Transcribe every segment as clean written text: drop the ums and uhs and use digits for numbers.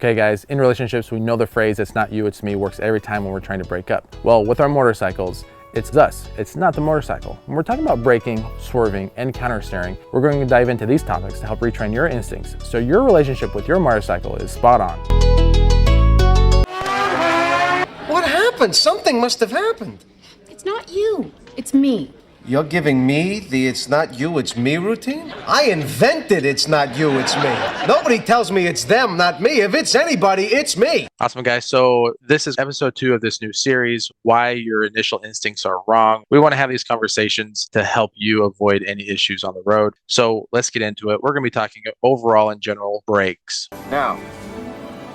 Okay guys, in relationships, we know the phrase, it's not you, it's me, works every time when we're trying to break up. Well, with our motorcycles, it's us, it's not the motorcycle. When we're talking about braking, swerving, and counter steering, we're going to dive into these topics to help retrain your instincts so your relationship with your motorcycle is spot on. What happened? Something must have happened. It's not you, it's me. You're giving me the it's not you, it's me routine? I invented it's not you, it's me. Nobody tells me it's them, not me. If it's anybody, it's me. Awesome, guys. So this is episode 2 of this new series, Why Your Initial Instincts Are Wrong. We want to have these conversations to help you avoid any issues on the road. So let's get into it. We're going to be talking overall in general brakes. Now,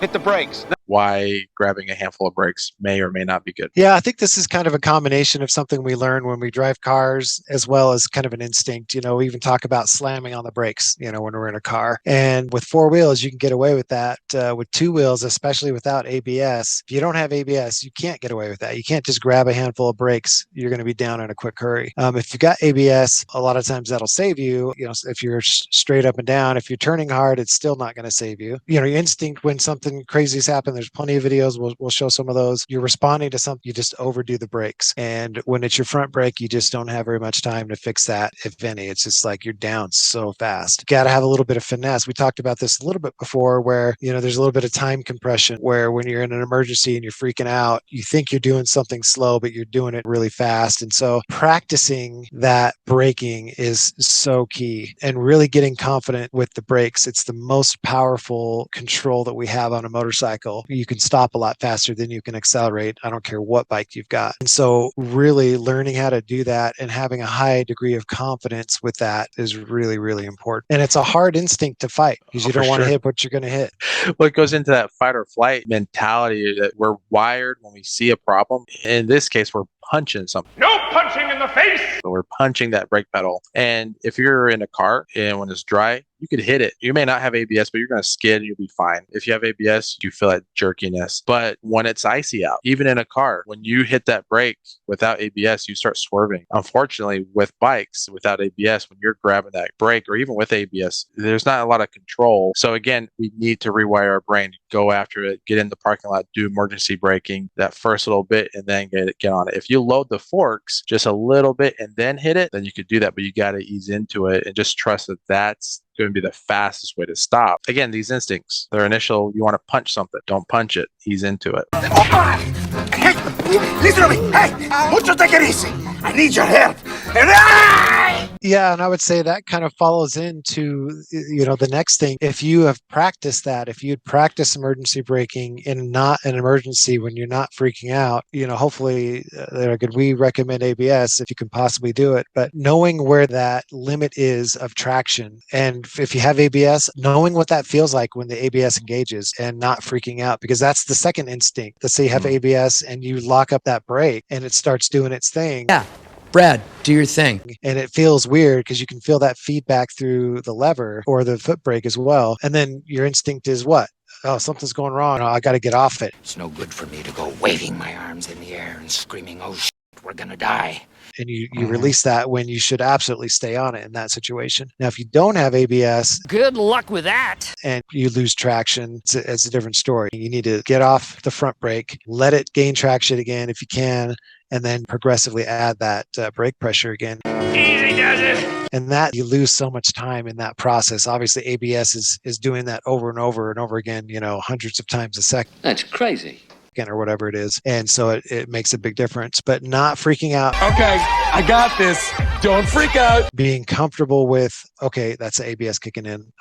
hit the brakes. Why grabbing a handful of brakes may or may not be good. Yeah, I think this is kind of a combination of something we learn when we drive cars, as well as kind of an instinct. You know, we even talk about slamming on the brakes, you know, when we're in a car. And with 4 wheels, you can get away with that. With 2 wheels, especially without ABS, if you don't have ABS, you can't get away with that. You can't just grab a handful of brakes. You're going to be down in a quick hurry. If you've got ABS, a lot of times that'll save you. You know, if you're straight up and down, if you're turning hard, it's still not going to save you. You know, your instinct when something crazy has happened, there's plenty of videos. We'll show some of those. You're responding to something, you just overdo the brakes. And when it's your front brake, you just don't have very much time to fix that, if any. It's just like you're down so fast. You got to have a little bit of finesse. We talked about this a little bit before where, you know, there's a little bit of time compression where when you're in an emergency and you're freaking out, you think you're doing something slow, but you're doing it really fast. And so practicing that braking is so key and really getting confident with the brakes. It's the most powerful control that we have on a motorcycle. You can stop a lot faster than you can accelerate. I don't care what bike you've got. And so really learning how to do that and having a high degree of confidence with that is really, really important. And it's a hard instinct to fight because you don't want to hit what you're going to hit. Well, it goes into that fight or flight mentality that we're wired when we see a problem. In this case, we're punching something. No punching in the face! So we're punching that brake pedal. And if you're in a car and when it's dry, you could hit it. You may not have ABS, but you're going to skid and you'll be fine. If you have ABS, you feel that jerkiness. But when it's icy out, even in a car, when you hit that brake without ABS, you start swerving. Unfortunately, with bikes without ABS, when you're grabbing that brake or even with ABS, there's not a lot of control. So again, we need to rewire our brain, go after it, get in the parking lot, do emergency braking that first little bit, and then get on it. If you load the forks just a little bit and then hit it, then you could do that, but you got to ease into it and just trust that that's going to be the fastest way to stop. Again, these instincts, they're initial, you want to punch something, don't punch it, ease into it. Hey, listen to me. Hey, won't you take it easy? I need your help. Yeah, and I would say that kind of follows into, you know, the next thing. If you have practiced that, if you'd practice emergency braking in not an emergency when you're not freaking out, you know, hopefully we recommend ABS if you can possibly do it. But knowing where that limit is of traction, and if you have ABS, knowing what that feels like when the ABS engages and not freaking out, because that's the second instinct. Let's say you have ABS and you lock up that brake and it starts doing its thing. Yeah. Brad, do your thing. And it feels weird because you can feel that feedback through the lever or the foot brake as well. And then your instinct is what? Oh, something's going wrong. Oh, I got to get off it. It's no good for me to go waving my arms in the air and screaming, oh, shit, we're going to die. And you release that when you should absolutely stay on it in that situation. Now, if you don't have ABS, Good luck with that. and you lose traction, it's a different story. You need to get off the front brake, let it gain traction again if you can, and then progressively add that brake pressure again. Easy does it. And that you lose so much time in that process. Obviously, ABS is doing that over and over and over again, you know, hundreds of times a second. That's crazy. Or whatever it is. And so it makes a big difference, but not freaking out. Okay, I got this. Don't freak out. Being comfortable with, okay, that's the ABS kicking in.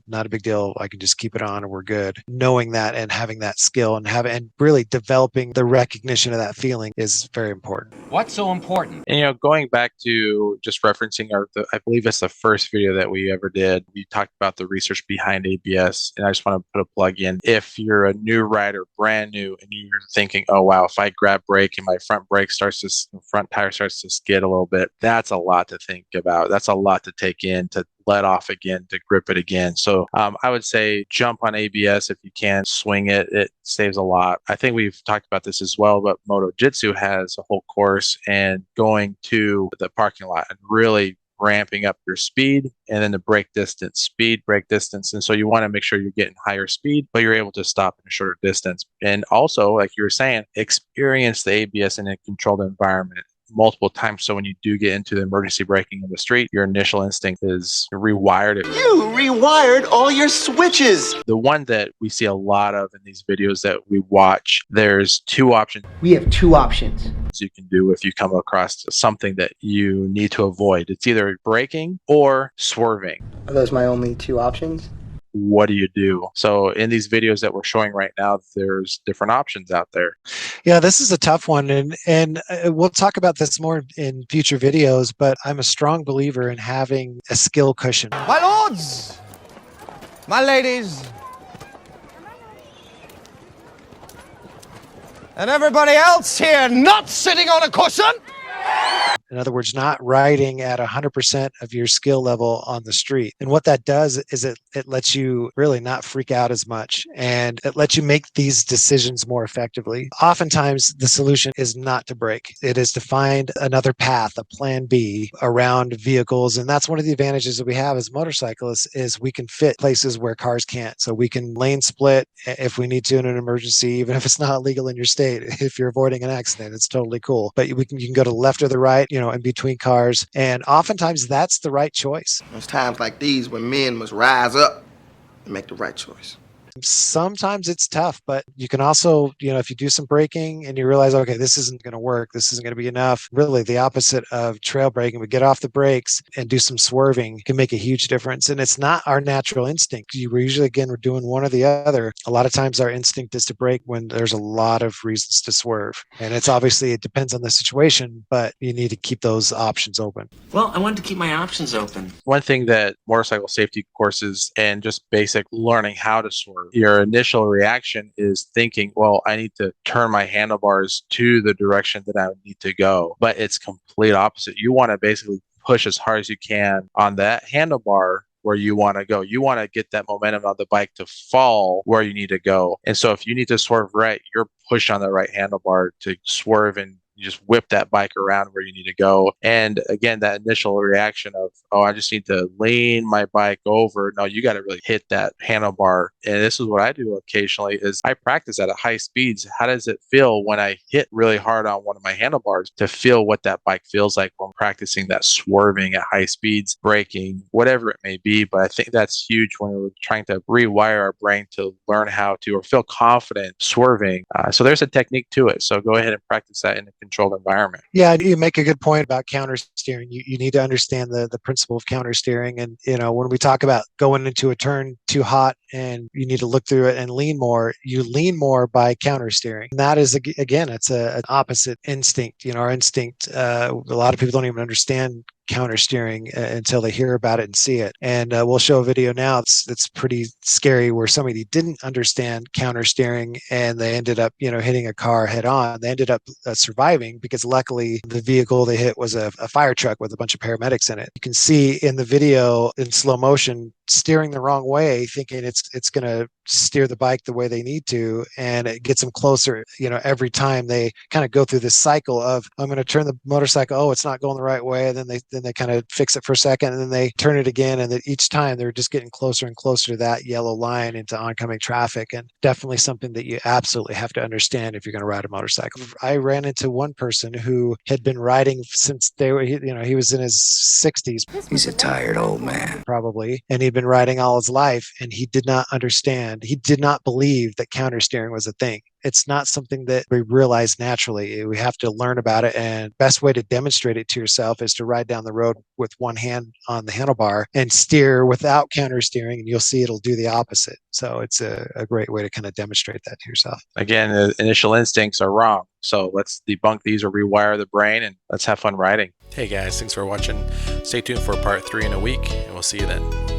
Not a big deal. I can just keep it on and we're good. Knowing that and having that skill and really developing the recognition of that feeling is very important. What's so important? And, you know, going back to just referencing I believe it's the first video that we ever did, we talked about the research behind ABS. And I just want to put a plug in. If you're a new rider, brand new, and you're thinking, oh, wow, if I grab brake and my front tire starts to skid a little bit, that's a lot to think about. That's a lot to take in, to let off again, to grip it again. So I would say jump on ABS if you can, swing it. It saves a lot. I think we've talked about this as well, but Moto Jitsu has a whole course, and going to the parking lot and really ramping up your speed, and then the brake distance, speed, brake distance. And so you want to make sure you're getting higher speed, but you're able to stop in a shorter distance. And also, like you were saying, experience the ABS in a controlled environment multiple times. So when you do get into the emergency braking in the street, your initial instinct is rewired. You rewired all your switches. The one that we see a lot of in these videos that we watch, there's two options We have two options. you can do if you come across something that you need to avoid. It's either braking or swerving. Are those my only two options? What do you do? So in these videos that we're showing right now, there's different options out there. Yeah, this is a tough one, and we'll talk about this more in future videos, but I'm a strong believer in having a skill cushion. My lords, my ladies, and everybody else here not sitting on a cushion. In other words, not riding at 100% of your skill level on the street. And what that does is it lets you really not freak out as much, and it lets you make these decisions more effectively. Oftentimes, the solution is not to brake. It is to find another path, a plan B around vehicles. And that's one of the advantages that we have as motorcyclists is we can fit places where cars can't. So we can lane split if we need to in an emergency, even if it's not legal in your state. If you're avoiding an accident, it's totally cool. But you can go to the left or the right, in between cars. And oftentimes that's the right choice. There's times like these when men must rise up and make the right choice. Sometimes it's tough, but you can also, if you do some braking and you realize, okay, this isn't going to work, this isn't going to be enough. Really, the opposite of trail braking, we get off the brakes and do some swerving can make a huge difference. And it's not our natural instinct. We're usually, again, we're doing one or the other. A lot of times our instinct is to brake when there's a lot of reasons to swerve. And it depends on the situation, but you need to keep those options open. Well, I wanted to keep my options open. One thing that motorcycle safety courses and just basic learning how to swerve, your initial reaction is thinking, well, I need to turn my handlebars to the direction that I need to go. But it's complete opposite. You want to basically push as hard as you can on that handlebar where you want to go. You want to get that momentum on the bike to fall where you need to go. And so if you need to swerve right, you're pushing on the right handlebar to swerve, and you just whip that bike around where you need to go. And again, that initial reaction of, oh, I just need to lean my bike over. No, you got to really hit that handlebar. And this is what I do occasionally is I practice at high speeds. How does it feel when I hit really hard on one of my handlebars to feel what that bike feels like when practicing that swerving at high speeds, braking, whatever it may be. But I think that's huge when we're trying to rewire our brain to learn how to or feel confident swerving. So there's a technique to it. So go ahead and practice that in a controlled environment. Yeah, you make a good point about counter steering. You need to understand the principle of counter steering. And, when we talk about going into a turn too hot and you need to look through it and lean more, you lean more by counter steering. And that is, again, it's an opposite instinct. Our instinct, a lot of people don't even understand counter steering until they hear about it and see it. And we'll show a video now that's pretty scary where somebody didn't understand counter steering and they ended up, hitting a car head on. They ended up surviving because luckily the vehicle they hit was a fire truck with a bunch of paramedics in it. You can see in the video in slow motion steering the wrong way, thinking it's going to steer the bike the way they need to, and it gets them closer. Every time they kind of go through this cycle of, I'm going to turn the motorcycle, oh, it's not going the right way, and then they kind of fix it for a second, and then they turn it again, and then each time they're just getting closer and closer to that yellow line into oncoming traffic. And definitely something that you absolutely have to understand if you're going to ride a motorcycle. I ran into one person who had been riding since he was in his 60s. He's a tired old man. Probably, and he'd been riding all his life, and he did not understand. He did not believe that counter steering was a thing. It's not something that we realize naturally. We have to learn about it, and best way to demonstrate it to yourself is to ride down the road with one hand on the handlebar and steer without counter steering, and you'll see it'll do the opposite. So it's a great way to kind of demonstrate that to yourself. Again, the initial instincts are wrong. So let's debunk these or rewire the brain, and let's have fun riding. Hey guys, thanks for watching. Stay tuned for part 3 in a week, and we'll see you then.